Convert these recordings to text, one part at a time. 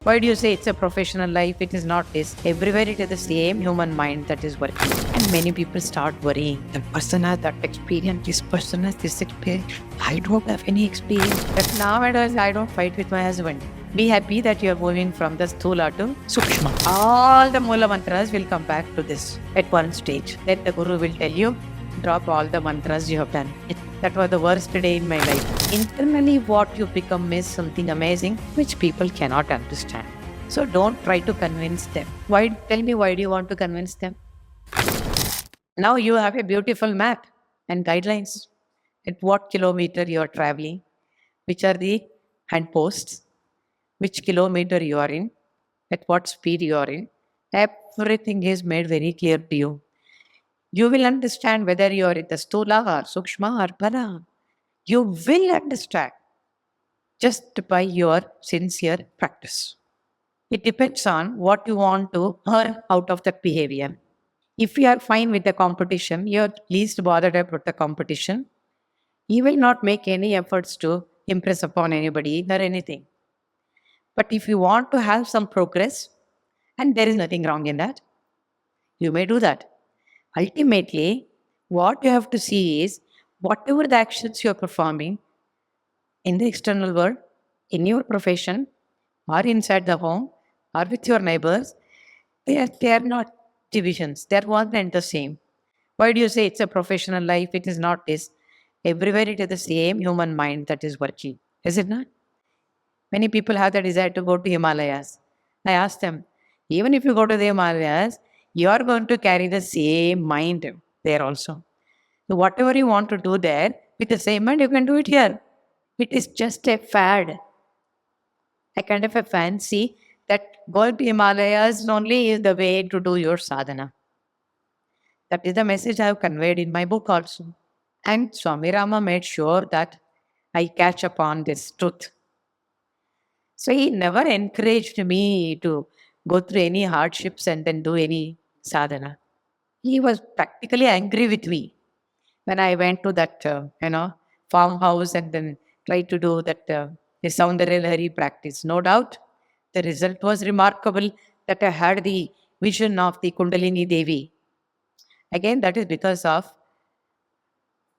Why do you say it's a professional life? It is not this. Everywhere it is the same human mind that is working. And many people start worrying. The person has that experience, this person has this experience. I don't have any experience. But nowadays I don't fight with my husband. Be happy that you are moving from the Sthula to Sukshma. All the Mula mantras will come back to this at one stage. Then the Guru will tell you, drop all the mantras you have done. That was the worst day in my life. Internally, what you become is something amazing which people cannot understand. So don't try to convince them. Why? Tell me, why do you want to convince them? Now you have a beautiful map and guidelines. At what kilometer you are traveling, which are the handposts, which kilometer you are in, at what speed you are in. Everything is made very clear to you. You will understand whether you are in the Sthula or Sukshma or Para. You will understand just by your sincere practice. It depends on what you want to earn out of that behavior. If you are fine with the competition, you're least bothered about the competition. You will not make any efforts to impress upon anybody or anything. But if you want to have some progress, and there is nothing wrong in that, you may do that. Ultimately, what you have to see is whatever the actions you are performing in the external world, in your profession, or inside the home, or with your neighbors, they are not divisions. They are one and the same. Why do you say it's a professional life? It is not this. Everywhere it is the same human mind that is working. Is it not? Many people have the desire to go to Himalayas. I ask them, even if you go to the Himalayas, you are going to carry the same mind there also. So whatever you want to do there, with the same mind, you can do it here. It is just a fad, a kind of a fancy that going to Himalayas only is the way to do your sadhana. That is the message I have conveyed in my book also. And Swami Rama made sure that I catch upon this truth. So he never encouraged me to go through any hardships and then do any sadhana. He was practically angry with me when I went to that, farmhouse and then tried to do that the Soundarya Lahari practice. No doubt, the result was remarkable that I had the vision of the Kundalini Devi. Again, that is because of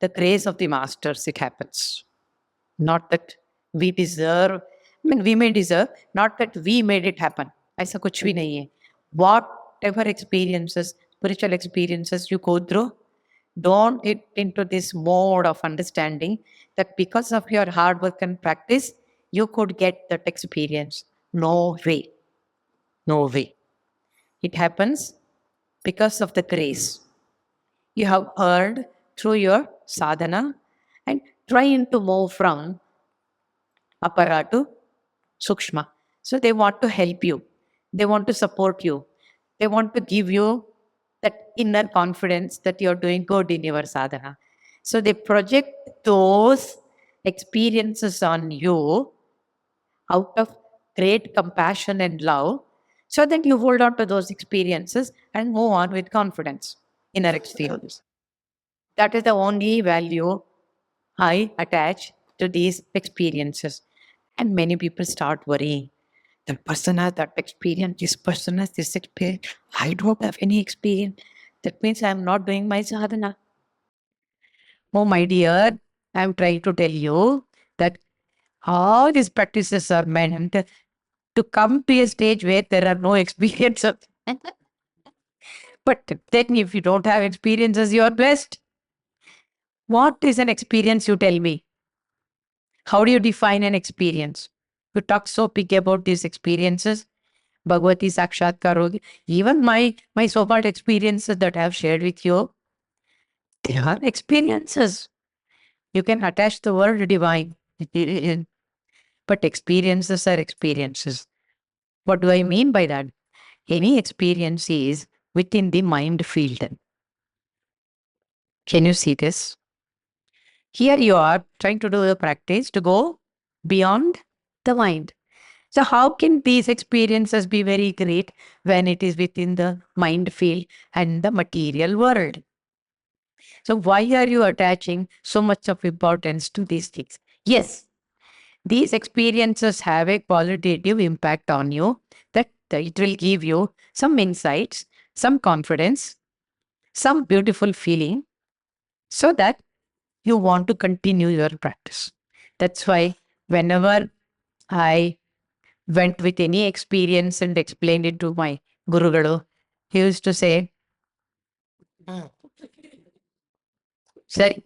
the grace of the masters, it happens. Not that we deserve, I mean, we may deserve, not that we made it happen. ऐसा कुछ भी नहीं है. Whatever experiences, spiritual experiences you go through, don't get into this mode of understanding that because of your hard work and practice, you could get that experience. No way. No way. It happens because of the grace you have earned through your sadhana and trying to move from Apara to Sukshma. So they want to help you. They want to support you. They want to give you that inner confidence that you're doing good in your sadhana. So they project those experiences on you out of great compassion and love so that you hold on to those experiences and move on with confidence, inner experience. That is the only value I attach to these experiences. And many people start worrying. The person has that experience, this person has this experience. I don't have any experience. That means I'm not doing my sadhana. Oh, my dear, I'm trying to tell you that all these practices are meant to come to a stage where there are no experiences. But then, if you don't have experiences, you are blessed. What is an experience, you tell me? How do you define an experience? You talk so big about these experiences. Bhagavati Sakshatkar hogi. Even my so-called experiences that I have shared with you, they are experiences. You can attach the word divine. But experiences are experiences. What do I mean by that? Any experience is within the mind field. Can you see this? Here you are trying to do a practice to go beyond the mind. So how can these experiences be very great when it is within the mind field and the material world? So why are you attaching so much of importance to these things? Yes, These experiences have a qualitative impact on you, that it will give you some insights, some confidence, some beautiful feeling, so that you want to continue your practice. That's why whenever I went with any experience and explained it to my Guru Guru, he used to say, Sari,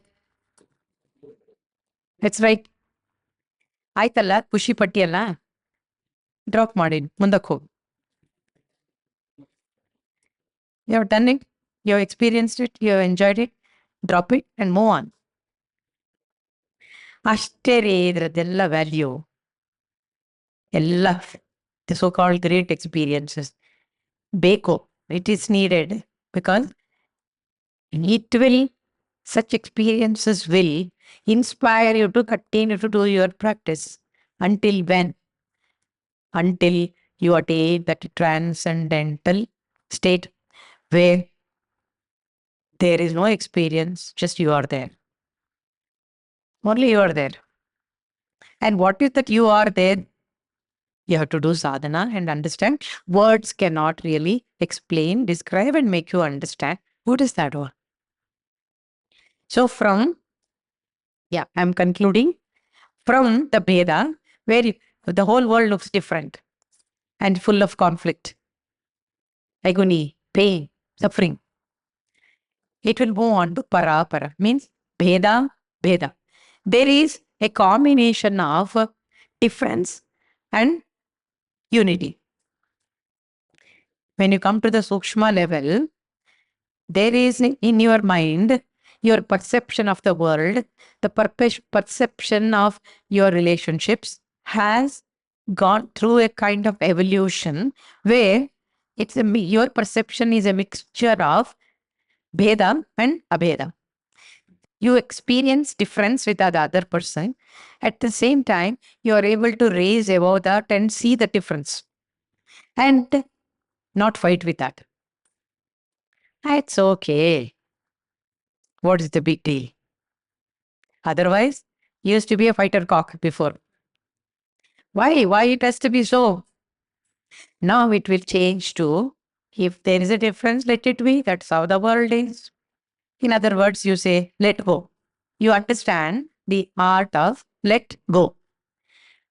it's right. ಆಯ್ತಲ್ಲ ಖುಷಿ ಪಟ್ಟಿಯಲ್ಲ, drop ಮಾಡಿ ಮುಂದಕ್ಕೆ ಹೋಗಿ. You have done it, you have experienced it, you have enjoyed it, drop it and move on. ಅಷ್ಟೇ ರೀ ಇದ್ರದ್ದೆಲ್ಲ value. ಎಲ್ಲ the so-called great experiences ಬೇಕು. It is needed because it will, such experiences will inspire you to continue to do your practice. Until when? Until you attain that transcendental state where there is no experience, just you are there. Only you are there. And what is that you are there? You have to do sadhana and understand. Words cannot really explain, describe, and make you understand. What is that all? So I'm concluding from the Veda, where the whole world looks different and full of conflict, agony, pain, suffering. It will move on to para, means Veda, Veda. There is a combination of difference and unity. When you come to the Sukshma level, there is in your mind your perception of the world, the perception of your relationships has gone through a kind of evolution where your perception is a mixture of Bheda and Abheda. You experience difference with the other person. At the same time, you are able to raise above that and see the difference and not fight with that. It's okay. What is the big deal? Otherwise, you used to be a fighter cock before. Why? Why it has to be so? Now it will change to, if there is a difference, let it be. That's how the world is. In other words, you say, let go. You understand the art of let go.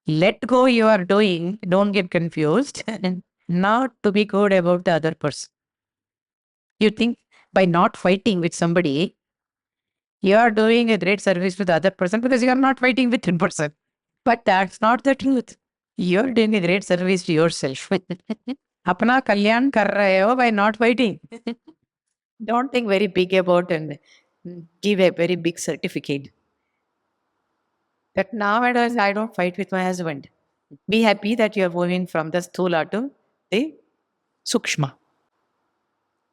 Let go you are doing, don't get confused, not to be good about the other person. You think by not fighting with somebody, you are doing a great service to the other person because you are not fighting with one person. But that's not the truth. You're doing a great service to yourself. Apna kalyan kar rahe ho by not fighting. Don't think very big about and give a very big certificate. That nowadays I don't fight with my husband. Be happy that you are moving from the Sthula to the Sukshma.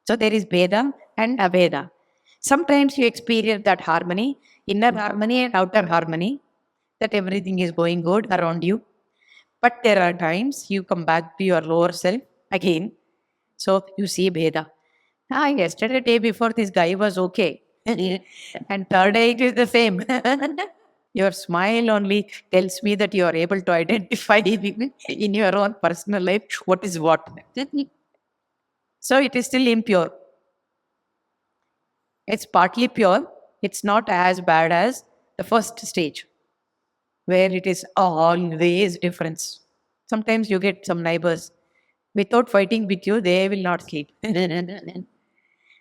So there is Veda and Aveda. Sometimes you experience that harmony, inner harmony and outer harmony, that everything is going good around you. But there are times you come back to your lower self again. So you see Veda. Yesterday, day before, this guy was okay. And third day, it is the same. Your smile only tells me that you are able to identify in your own personal life what is what. So it is still impure. It's partly pure. It's not as bad as the first stage, where it is always difference. Sometimes you get some neighbors, without fighting with you, they will not sleep.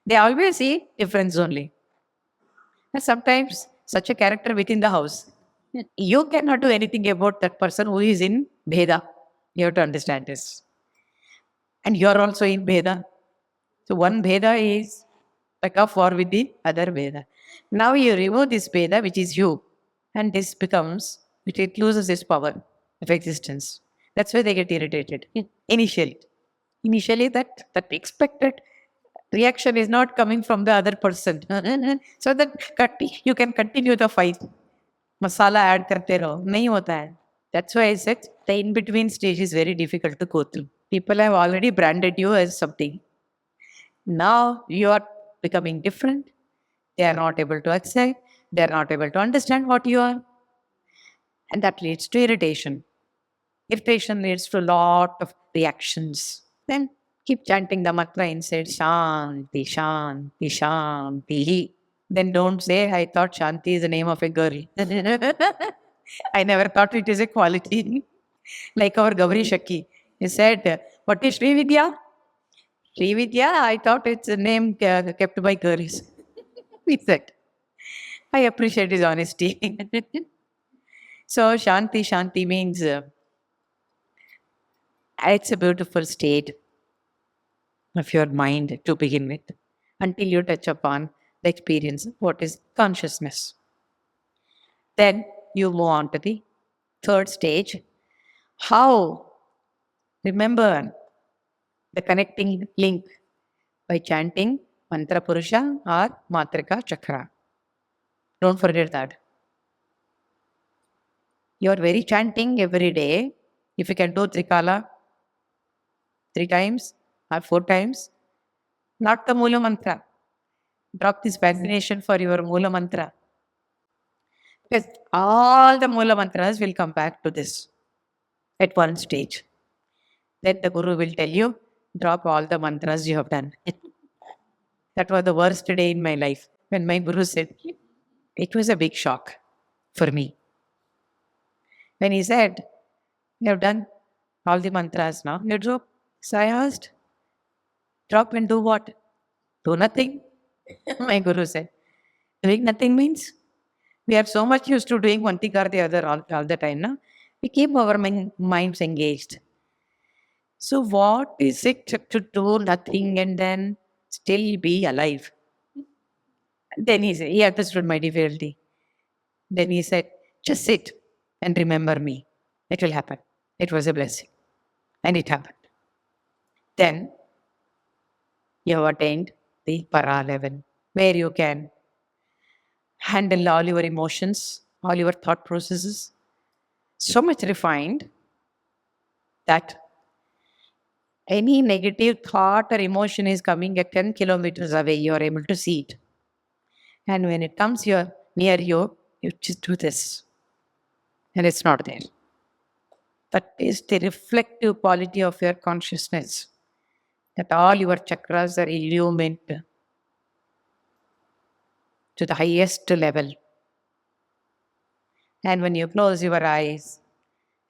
They always see difference only. And sometimes such a character within the house. You cannot do anything about that person who is in Bheda. You have to understand this. And you are also in Bheda. So one Bheda is like a war with the other Bheda. Now you remove this Bheda, which is you, and this becomes, it loses its power of existence. That's why they get irritated initially. Initially, that expected reaction is not coming from the other person. So that you can continue the fight. Masala add karte raho. Nahi hota hai. That's why I said the in-between stage is very difficult to go through. People have already branded you as something. Now you are becoming different. They are not able to accept. They are not able to understand what you are. And that leads to irritation. Irritation leads to a lot of reactions. Then keep chanting the mantra inside Shanti, Shanti, Shanti. Then don't say, I thought Shanti is the name of a girl. I never thought it is a quality. Like our Gauri Shakti. He said, what is Sri Vidya? Sri Vidya, I thought it's a name kept by girls. He said, I appreciate his honesty. So Shanti, Shanti means it's a beautiful state of your mind to begin with until you touch upon the experience of what is consciousness. Then you move on to the third stage. How? Remember the connecting link by chanting Mantra Purusha or Matrika Chakra. Don't forget that. You are very chanting every day. If you can do Trikala 3 times or 4 times, not the Mula Mantra. Drop this fascination for your Mula Mantra. Because all the Mula Mantras will come back to this at one stage. Then the Guru will tell you, drop all the mantras you have done. That was the worst day in my life when my Guru said, it was a big shock for me. When he said, you have done all the mantras now, you drop. So I asked, drop and do what? Do nothing. My Guru said, doing nothing means we are so much used to doing one thing or the other all the time. No? We keep our minds engaged. So, what is it to do nothing and then still be alive? Then he said, he understood my difficulty. Then he said, just sit and remember me. It will happen. It was a blessing. And it happened. Then you have attained the para level where you can handle all your emotions, all your thought processes, so much refined that any negative thought or emotion is coming at 10 kilometers away, you are able to see it. And when it comes here near you, you just do this. And it's not there. That is the reflective quality of your consciousness. That all your chakras are illumined to the highest level. And when you close your eyes,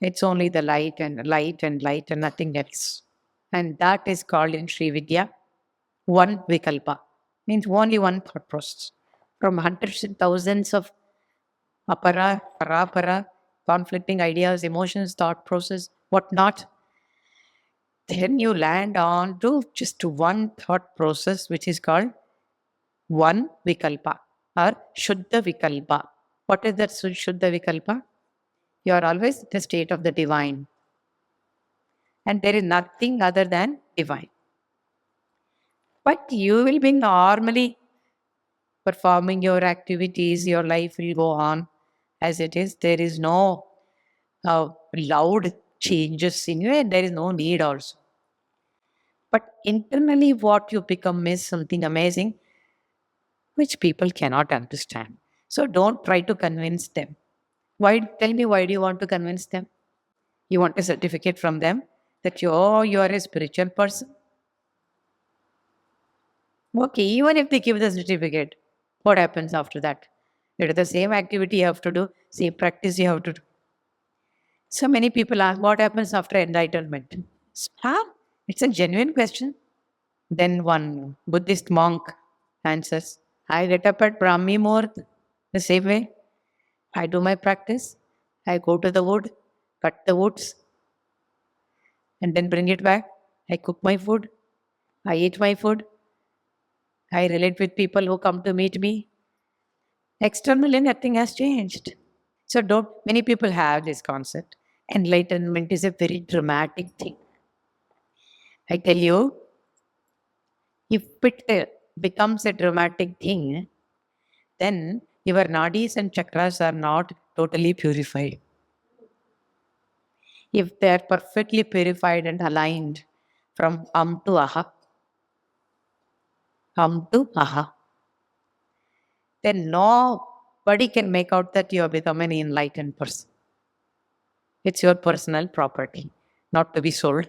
it's only the light and light and light and nothing else. And that is called in Sri Vidya one vikalpa. Means only one thought process. From hundreds and thousands of apara, parapara, conflicting ideas, emotions, thought process, whatnot, then you land on to just one thought process, which is called one vikalpa or Shuddha vikalpa. What is that Shuddha vikalpa? You are always in the state of the divine. And there is nothing other than divine. But you will be normally performing your activities, your life will go on as it is. There is no loud changes in you, and there is no need also. But internally, what you become is something amazing which people cannot understand. So don't try to convince them. Why? Tell me, why do you want to convince them? You want a certificate from them that you are a spiritual person? Okay, even if they give the certificate, what happens after that? It is the same activity you have to do, same practice you have to do. So many people ask, what happens after enlightenment? Huh? It's a genuine question. Then one Buddhist monk answers, I get up at Brahmi Muhurt the same way. I do my practice. I go to the wood, cut the woods, and then bring it back. I cook my food. I eat my food. I relate with people who come to meet me. Externally, nothing has changed. So, don't many people have this concept. Enlightenment is a very dramatic thing. I tell you, if it becomes a dramatic thing, then your nadis and chakras are not totally purified. If they are perfectly purified and aligned from to aha, then nobody can make out that you have become an enlightened person. It's your personal property, not to be sold.